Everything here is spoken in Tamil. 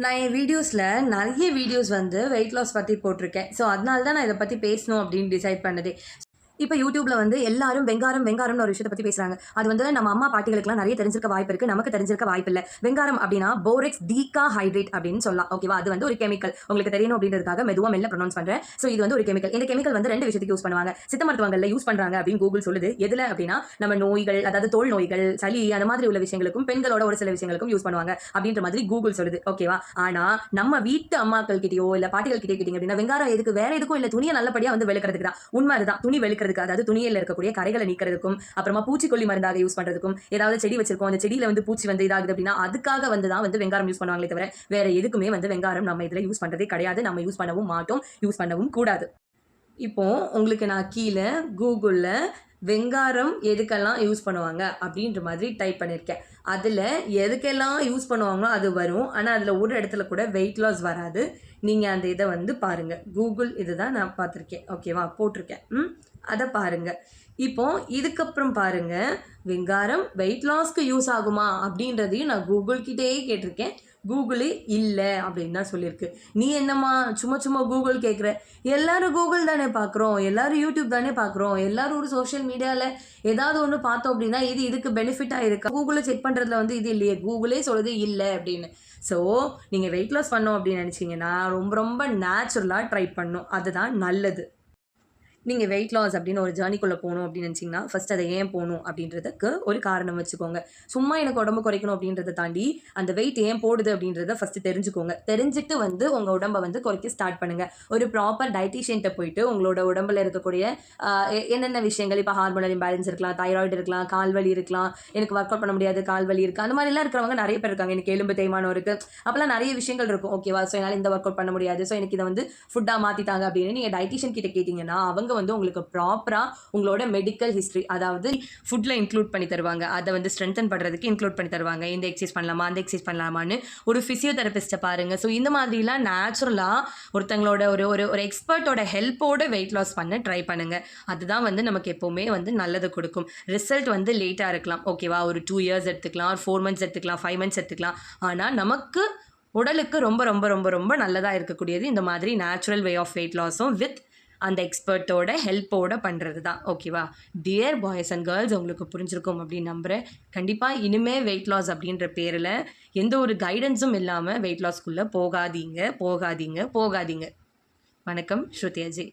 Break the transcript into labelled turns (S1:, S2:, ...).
S1: நான் என் வீடியோஸில் நிறைய வீடியோஸ் வந்து வெயிட் லாஸ் பற்றி போட்டிருக்கேன். ஸோ அதனால தான் நான் இதை பற்றி பேசணும் அப்படின்னு டிசைட் பண்ணதே. இப்போ யூடியூப்ல வந்து எல்லாரும் வெங்காரம்னு ஒரு விஷயத்தை பற்றி பேசுறாங்க. அது வந்து நம்ம அம்மா பாட்டிகளுக்குலாம் நிறைய தெரிஞ்சிருக்க வாய்ப்பு இருக்கு, நமக்கு தெரிஞ்சிருக்க வாய்ப்பு இல்லை. வெங்காரம் அப்படின்னா போரெக்ஸ் டீகாஹைட்ரேட் அப்படின்னு சொல்லலாம். ஓகேவா? அது வந்து ஒரு கெமிக்கல். உங்களுக்கு தெரியணும் அப்படின்றதுக்காக மெல்ல ப்ரொனவுன்ஸ் பண்றேன். ஸோ இது வந்து ஒரு கெமிக்கல். இந்த கெமிக்கல் வந்து ரெண்டு விஷயத்துக்கு யூஸ் பண்ணுவாங்க. சித்த மருத்துவங்கள்ல யூஸ் பண்றாங்க அப்படின்னு கூகுள் சொல்லுது. எதுல அப்படின்னா நம்ம நோய்கள், அதாவது தோல் நோய்கள், சளி, அந்த மாதிரி உள்ள விஷயங்களுக்கும் பெண்களோட ஒரு சில விஷயங்களுக்கும் யூஸ் பண்ணுவாங்க அப்படின்ற மாதிரி கூகுள் சொல்லுது. ஓகேவா? ஆனா நம்ம வீட்டு அம்மாக்கள் கிட்டயோ இல்ல பாட்டிகள் கிட்டே கேட்டீங்க அப்படின்னா வெங்காரம் எதுக்கு, வேற எதுக்கும் இல்ல, துணியை நல்லபடியா வந்து வெளுக்கிறதுக்கு தான். உண்மை அதுதான். துணி வெளுக்கிறதுக்கு, அதாவது துணியில இருக்கக்கூடிய கரைகளை நீக்கிறதுக்கும், அப்புறமா பூச்சிக்கொல்லி மருந்தாக யூஸ் பண்றதுக்கும், ஏதாவது செடி வச்சிருக்கோம் அந்த செடியில வந்து பூச்சி வந்து இதாகுது அப்படின்னா அதுக்காக வந்து தான் வந்து வெங்காரம் யூஸ் பண்ணுவாங்களே தவிர வேற எதுக்குமே வந்து வெங்காரம் நம்ம இதுல யூஸ் பண்றதே கிடையாது. நம்ம யூஸ் பண்ணவும் மாட்டோம், யூஸ் பண்ணவும் கூடாது. இப்போ உங்களுக்கு நான் கீழே கூகுளில் வெங்காரம் எதுக்கெல்லாம் யூஸ் பண்ணுவாங்க அப்படின்ற மாதிரி டைப் பண்ணியிருக்கேன். அதில் எதுக்கெல்லாம் யூஸ் பண்ணுவாங்களோ அது வரும். ஆனால் அதில் ஒரு இடத்துல கூட வெயிட் லாஸ் வராது. நீங்கள் அந்த இதை வந்து பாருங்கள். கூகுள் இதுதான் நான் பார்த்துருக்கேன். ஓகேவா? போட்டிருக்கேன். அதை பாருங்கள். இப்போ இதுக்கப்புறம் பாருங்கள், வெங்காரம் வெயிட் லாஸ்க்கு யூஸ் ஆகுமா அப்படின்றதையும் நான் கூகுள் கிட்டேயே கேட்டிருக்கேன். கூகுளே இல்லை அப்படின்னு தான் சொல்லியிருக்கு. நீ என்னம்மா சும்மா சும்மா கூகுள் கேட்குற? எல்லாரும் கூகுள் தானே பார்க்குறோம், எல்லாரும் யூடியூப் தானே பார்க்குறோம், எல்லாரும் ஒரு சோஷியல் மீடியாவில் ஏதாவது ஒன்று பார்த்தோம் அப்படின்னா இது இதுக்கு பெனிஃபிட்டாக இருக்கா? கூகுளை செக் பண்ணுறதுல வந்து இது இல்லையே, கூகுளே சொல்லுது இல்லை அப்படின்னு. ஸோ நீங்கள் வெயிட் லாஸ் பண்ணோம் அப்படின்னு நினச்சிங்கன்னா ரொம்ப ரொம்ப நேச்சுரலாக ட்ரை பண்ணணும். அதுதான் நல்லது. நீங்கள் வெயிட் லாஸ் அப்படின்னு ஒரு ஜேர்னிக்குள்ளே போகணும் அப்படின்னு நினச்சிங்கன்னா ஃபஸ்ட் அதை ஏன் போகணும் அப்படின்றதுக்கு ஒரு காரணம் வச்சுக்கோங்க. சும்மா எனக்கு உடம்பு குறைக்கணும் அப்படின்றத தாண்டி அந்த வெயிட் ஏன் போடுது அப்படின்றத ஃபஸ்ட்டு தெரிஞ்சுக்கோங்க. தெரிஞ்சுட்டு வந்து உங்கள் உடம்பை வந்து குறைக்க ஸ்டார்ட் பண்ணுங்கள். ஒரு ப்ராப்பர் டயட்டீஷியன்ட்ட போயிட்டு உங்களோட உடம்புல இருக்கக்கூடிய என்னென்ன விஷயங்கள், இப்போ ஹார்மோனல் இம்பேலன்ஸ் இருக்கலாம், தைராய்டு இருக்கலாம், கால்வலி இருக்கலாம், எனக்கு ஒர்க் அவுட் பண்ண முடியாது, கால்வலி இருக்குது, அந்த மாதிரிலாம் இருக்கிறவங்க நிறைய பேர் இருக்காங்க. எனக்கு எலும்பு தேய்மானம் இருக்குது, அப்போல்லாம் நிறைய விஷயங்கள் இருக்கும். ஓகேவா? ஸோ என்னால் இந்த ஒர்க் அவுட் பண்ண முடியாது, ஸோ எனக்கு இதை வந்து ஃபுட்டாக மாற்றித்தாங்க அப்படின்னு நீங்கள் டயட்டீஷியன் கிட்ட கேட்டிங்கன்னா அவங்க வந்து உங்களுக்கு ப்ராப்பராக உங்களோட மெடிக்கல் ஹிஸ்ட்ரி, அதாவது ஃபுட்டில் இன்க்ளூட் பண்ணி தருவாங்க. அதை வந்து ஸ்ட்ரென்தன் பண்ணுறதுக்கு இன்க்ளூட் பண்ணி தருவாங்க. இந்த எக்ஸசைஸ் பண்ணலாமா, அந்த எக்ஸசைஸ் பண்ணலாமான்னு ஒரு ஃபிசியோதெரபிஸ்ட்டை பாருங்கள். ஸோ இந்த மாதிரிலாம் நேச்சுரலாக ஒருத்தங்களோட ஒரு எக்ஸ்பர்ட்டோட ஹெல்ப்போட வெயிட் லாஸ் பண்ண ட்ரை பண்ணுங்கள். அதுதான் வந்து நமக்கு எப்போவுமே வந்து நல்லது கொடுக்கும். ரிசல்ட் வந்து லேட்டாக இருக்கலாம். ஓகேவா? ஒரு 2 இயர்ஸ் எடுத்துக்கலாம், ஒரு 4 மந்த்ஸ் எடுத்துக்கலாம், 5 மந்த்ஸ் எடுத்துக்கலாம். ஆனால் நமக்கு உடலுக்கு ரொம்ப ரொம்ப ரொம்ப ரொம்ப நல்லதாக இருக்கக்கூடியது இந்த மாதிரி நேச்சுரல் வே ஆஃப் வெயிட் லாஸும் வித் அந்த எக்ஸ்பர்ட்டோட ஹெல்ப்போட பண்ணுறது தான். ஓகேவா? டியர் பாய்ஸ் அண்ட் கேர்ள்ஸ், உங்களுக்கு புரிஞ்சிருக்கும் அப்படின்னு நம்புகிறேன். கண்டிப்பாக இனிமேல் வெயிட் லாஸ் அப்படின்ற பேரில் எந்த ஒரு கைடன்ஸும் இல்லாமல் வெயிட் லாஸ்க்குள்ளே போகாதீங்க. வணக்கம். ஸ்ருதி அஜய்.